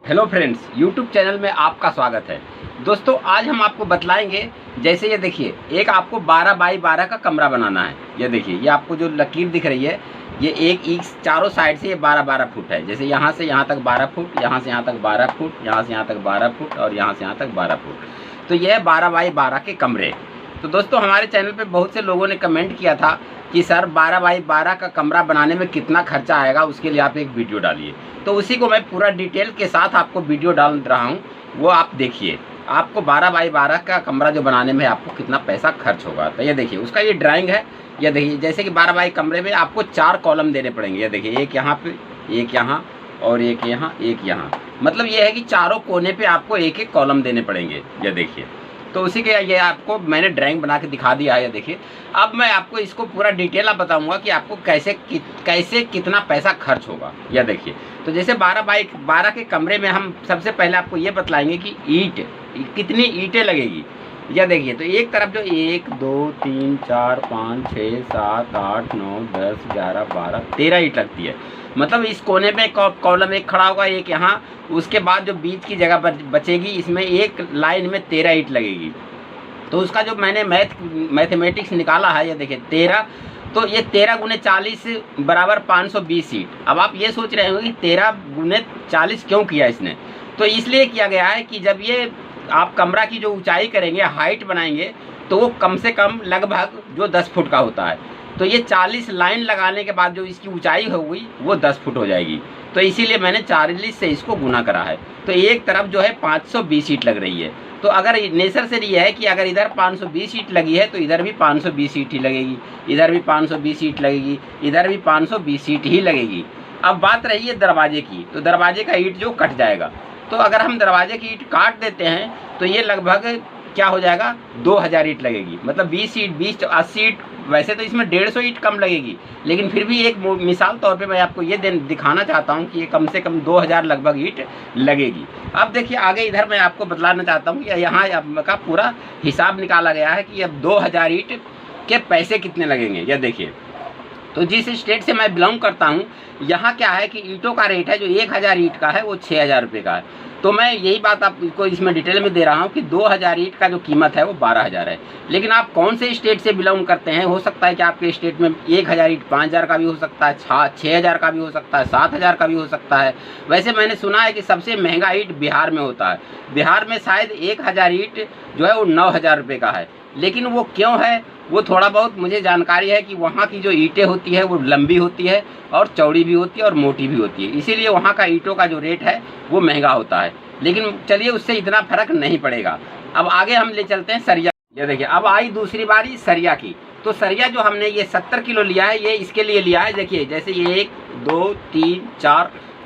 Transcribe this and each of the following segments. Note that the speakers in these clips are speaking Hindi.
हेलो फ्रेंड्स, यूट्यूब चैनल में आपका स्वागत है। दोस्तों, आज हम आपको बतलाएंगे, जैसे ये देखिए, एक आपको 12 बाई 12 का कमरा बनाना है। ये देखिए, ये आपको जो लकीर दिख रही है, ये एक चारों साइड से ये 12-12 फुट है। जैसे यहाँ से यहाँ तक 12 फुट, यहाँ से यहाँ तक 12 फुट, यहाँ से यहाँ तक 12 फुट और यहाँ से यहाँ तक 12 फुट। तो ये है 12 बाई 12 के कमरे। तो दोस्तों, हमारे चैनल पे बहुत से लोगों ने कमेंट किया था कि सर 12 बाई 12 का कमरा बनाने में कितना खर्चा आएगा, उसके लिए आप एक वीडियो डालिए। तो उसी को मैं पूरा डिटेल के साथ आपको वीडियो डाल रहा हूँ, वो आप देखिए। आपको 12 बाई 12 का कमरा जो बनाने में आपको कितना पैसा खर्च होगा। तो ये देखिए, उसका ये ड्राइंग है। ये देखिए, जैसे कि 12 बाई कमरे में आपको 4 कॉलम देने पड़ेंगे। ये देखिए, एक यहाँ पे, एक यहाँ और एक यहाँ, एक यहाँ। मतलब ये है कि चारों कोने पे आपको एक एक कॉलम देने पड़ेंगे। ये देखिए, तो उसी के ये आपको मैंने ड्राइंग बना के दिखा दिया है। ये देखिए, अब मैं आपको इसको पूरा डिटेल बताऊंगा कि आपको कैसे कितना पैसा खर्च होगा। यह देखिए, तो जैसे 12 बाई 12 के कमरे में हम सबसे पहले आपको ये बतलाएंगे कि ईंट कितनी ईंटें लगेगी। यह देखिए, तो एक तरफ जो 1 2 3 4 5 6 7 8 9 10 11 12 13 ईंट लगती है। मतलब इस कोने में कॉलम एक खड़ा होगा, एक यहाँ, उसके बाद जो बीच की जगह बचेगी, इसमें एक लाइन में 13 ईंट लगेगी। तो उसका जो मैंने मैथमेटिक्स निकाला है, ये देखिए 13, तो ये 13 गुने 40 बराबर 520 ईंट। अब आप ये सोच रहे होंगे कि 13 गुने 40 क्यों किया इसने। तो इसलिए किया गया है कि जब ये आप कमरा की जो ऊंचाई करेंगे, हाइट बनाएंगे, तो वो कम से कम लगभग जो 10 फुट का होता है। तो ये 40 लाइन लगाने के बाद जो इसकी ऊंचाई होगी वो 10 फुट हो जाएगी। तो इसीलिए मैंने 40 से इसको गुना करा है। तो एक तरफ जो है 520 ईंट लग रही है। तो अगर नेचर से ये है कि अगर इधर 520 ईंट लगी है तो इधर भी 520 ईंट ही लगेगी, इधर भी 520 ईंट लगेगी, इधर भी 520 ईंट ही लगेगी। अब बात रही है दरवाजे की, तो दरवाजे का ईंट जो कट जाएगा, तो अगर हम दरवाजे की ईंट काट देते हैं तो ये लगभग क्या हो जाएगा, 2000 ईंट लगेगी। मतलब 20 ईंट 20 80 ईंट। वैसे तो इसमें 150 ईंट कम लगेगी, लेकिन फिर भी एक मिसाल तौर पे मैं आपको ये दिखाना चाहता हूँ कि ये कम से कम 2000 लगभग ईंट लगेगी। अब देखिए, आगे इधर मैं आपको बतलाना चाहता हूँ कि यहाँ का पूरा हिसाब निकाला गया है कि अब 2000 ईंट के पैसे कितने लगेंगे। यह देखिए, तो जिस स्टेट से मैं बिलोंग करता हूँ, यहाँ क्या है कि ईंटों का रेट है जो 1000 ईंट का है वो 6000 रुपये का है। तो मैं यही बात आपको इसमें डिटेल में दे रहा हूँ कि 2000 ईंट का जो कीमत है वो 12000 है। लेकिन आप कौन से स्टेट से बिलोंग करते हैं, हो सकता है कि आपके स्टेट में 1000 ईंट 5000 का भी हो सकता है, 6000 का भी हो सकता है, 7000 का भी हो सकता है। वैसे मैंने सुना है कि सबसे महंगा ईंट बिहार में होता है। बिहार में शायद 1000 ईंट जो है वो 9000 रुपये का है। लेकिन वो क्यों है, वो थोड़ा बहुत मुझे जानकारी है कि वहाँ की जो ईंटें होती है वो लंबी होती है और चौड़ी भी होती है और मोटी भी होती है, इसीलिए वहाँ का ईंटों का जो रेट है वो महंगा होता है। लेकिन चलिए, उससे इतना फर्क नहीं पड़ेगा। अब आगे हम ले चलते हैं सरिया। ये देखिए, अब आई दूसरी बारी सरिया की। तो सरिया जो हमने ये 70 किलो लिया है, ये इसके लिए लिया है। देखिए, जैसे ये 1 2 3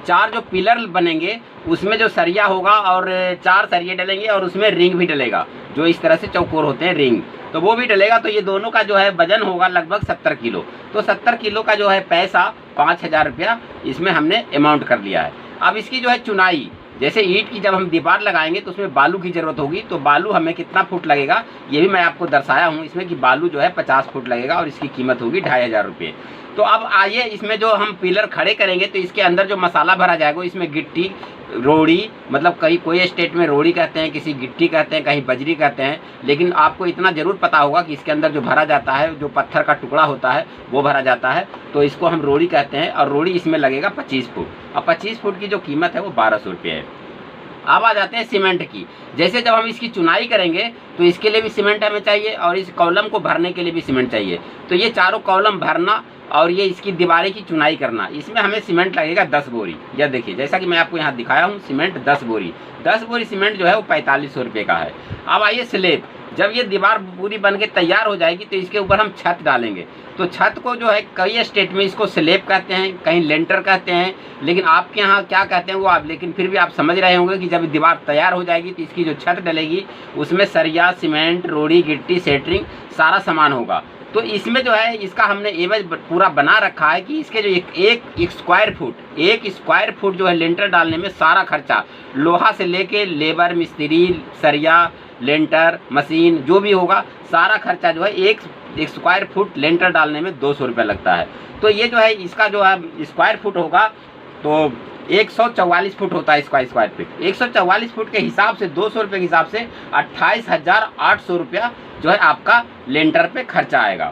4 जो पिलर बनेंगे उसमें जो सरिया होगा और 4 सरिये डलेंगे और उसमें रिंग भी डलेगा, जो इस तरह से चौकोर होते हैं रिंग, तो वो भी डलेगा। तो ये दोनों का जो है वजन होगा लगभग 70 किलो। तो 70 किलो का जो है पैसा 5000 रुपया इसमें हमने अमाउंट कर लिया है। अब इसकी जो है चुनाई, जैसे ईंट की जब हम दीवार लगाएंगे तो उसमें बालू की ज़रूरत होगी। तो बालू हमें कितना फुट लगेगा ये भी मैं आपको दर्शाया हूँ इसमें कि बालू जो है 50 फुट लगेगा और इसकी कीमत होगी 2500 रुपये। तो अब आइए, इसमें जो हम पिलर खड़े करेंगे तो इसके अंदर जो मसाला भरा जाएगा, इसमें गिट्टी, रोड़ी, मतलब कहीं कोई स्टेट में रोड़ी कहते हैं, किसी गिट्टी कहते हैं, कहीं बजरी कहते हैं। लेकिन आपको इतना ज़रूर पता होगा कि इसके अंदर जो भरा जाता है, जो पत्थर का टुकड़ा होता है वो भरा जाता है, तो इसको हम रोड़ी कहते हैं। और रोड़ी इसमें लगेगा 25 फुट। और 25 फुट की जो कीमत है वो 1200 रुपये है। अब आ जाते हैं सीमेंट की। जैसे जब हम इसकी चुनाई करेंगे तो इसके लिए भी सीमेंट हमें चाहिए और इस कॉलम को भरने के लिए भी सीमेंट चाहिए। तो ये चारों कॉलम भरना और ये इसकी दीवारें की चुनाई करना, इसमें हमें सीमेंट लगेगा 10 बोरी। यह देखिए, जैसा कि मैं आपको यहाँ दिखाया हूँ, सीमेंट 10 बोरी। 10 बोरी सीमेंट जो है वो 4500 रुपये का है। अब आइए स्लेब। जब ये दीवार पूरी बन के तैयार हो जाएगी तो इसके ऊपर हम छत डालेंगे। तो छत को जो है कई स्टेट में इसको स्लेब कहते हैं, कहीं लेंटर कहते हैं, लेकिन आपके यहाँ क्या कहते हैं वो आप, लेकिन फिर भी आप समझ रहे होंगे कि जब दीवार तैयार हो जाएगी तो इसकी जो छत डलेगी उसमें सरिया, सीमेंट, रोड़ी, गिट्टी, सेटरिंग सारा सामान होगा। तो इसमें जो है इसका हमने एवज पूरा बना रखा है कि इसके जो एक स्क्वायर फुट जो है लेंटर डालने में सारा खर्चा, लोहा से लेके लेबर, मिस्त्री, सरिया, लेंटर, मशीन जो भी होगा, सारा खर्चा जो है एक स्क्वायर फुट लेंटर डालने में 200 रुपये लगता है। तो ये जो है इसका जो है स्क्वायर फुट होगा तो 144 फुट होता है इसका स्क्वायर फीट। 144 फुट के हिसाब से 200 रुपये के हिसाब से 28,800 रुपया जो है आपका लेंटर पे खर्चा आएगा।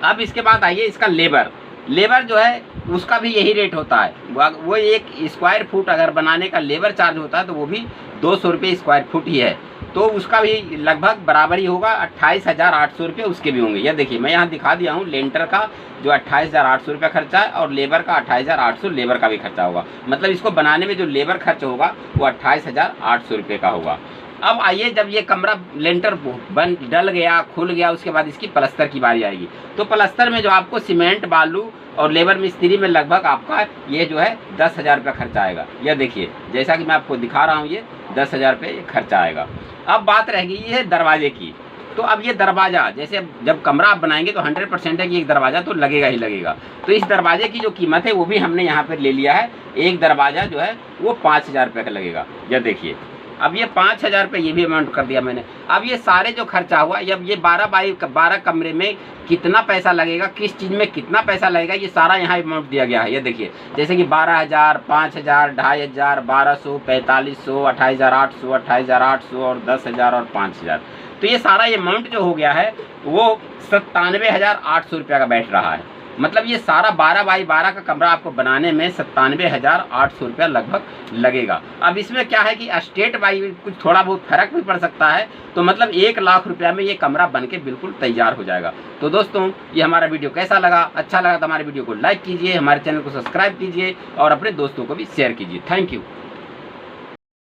अब इसके बाद आइए इसका लेबर जो है उसका भी यही रेट होता है। वो एक स्क्वायर फुट अगर बनाने का लेबर चार्ज होता है तो वो भी 200 रुपये स्क्वायर फुट ही है, तो उसका भी लगभग बराबर ही होगा। 28,800 रुपये उसके भी होंगे। यह देखिए मैं यहाँ दिखा दिया हूँ लेंटर का जो 28,800 रुपया खर्चा है और लेबर का 28,800 लेबर का भी खर्चा होगा। मतलब इसको बनाने में जो लेबर खर्च होगा वो 28,800 रुपये का होगा। अब आइए जब ये कमरा लेंटर बन डल गया खुल गया उसके बाद इसकी प्लस्तर की बारी आएगी। तो प्लस्तर में जो आपको सीमेंट बालू और लेबर मिस्त्री में लगभग आपका ये जो है 10,000 रुपया खर्चा आएगा। यह देखिए जैसा कि मैं आपको दिखा रहा हूँ ये 10,000 रुपये खर्चा आएगा। अब बात रह गई है दरवाजे की। तो अब ये दरवाज़ा जैसे जब कमरा आप बनाएंगे तो 100% है कि एक दरवाज़ा तो लगेगा ही लगेगा। तो इस दरवाजे की जो कीमत है वो भी हमने यहाँ पर ले लिया है। एक दरवाज़ा जो है वो 5,000 रुपये का लगेगा। यह देखिए अब ये 5,000 रुपये ये भी अमाउंट कर दिया मैंने। अब ये सारे जो खर्चा हुआ अब ये 12 बाई 12 कमरे में कितना पैसा लगेगा, किस चीज़ में कितना पैसा लगेगा, ये सारा यहाँ अमाउंट दिया गया है। ये देखिए जैसे कि 12,000, 5,000, 2,500, 1,200, 4,500, 28,800, 28,800 और 10,000 और 5,000। तो ये सारा अमाउंट जो हो गया है वो 97,800 रुपया का बैठ रहा है। मतलब ये सारा 12 बाई 12 का कमरा आपको बनाने में 97,800 रुपया लगभग लगेगा। अब इसमें क्या है कि स्टेट बाई कुछ थोड़ा बहुत फर्क भी पड़ सकता है। तो मतलब 1 लाख रुपया में ये कमरा बनके बिल्कुल तैयार हो जाएगा। तो दोस्तों ये हमारा वीडियो कैसा लगा, अच्छा लगा तो हमारे वीडियो को लाइक कीजिए, हमारे चैनल को सब्सक्राइब कीजिए और अपने दोस्तों को भी शेयर कीजिए। Thank you.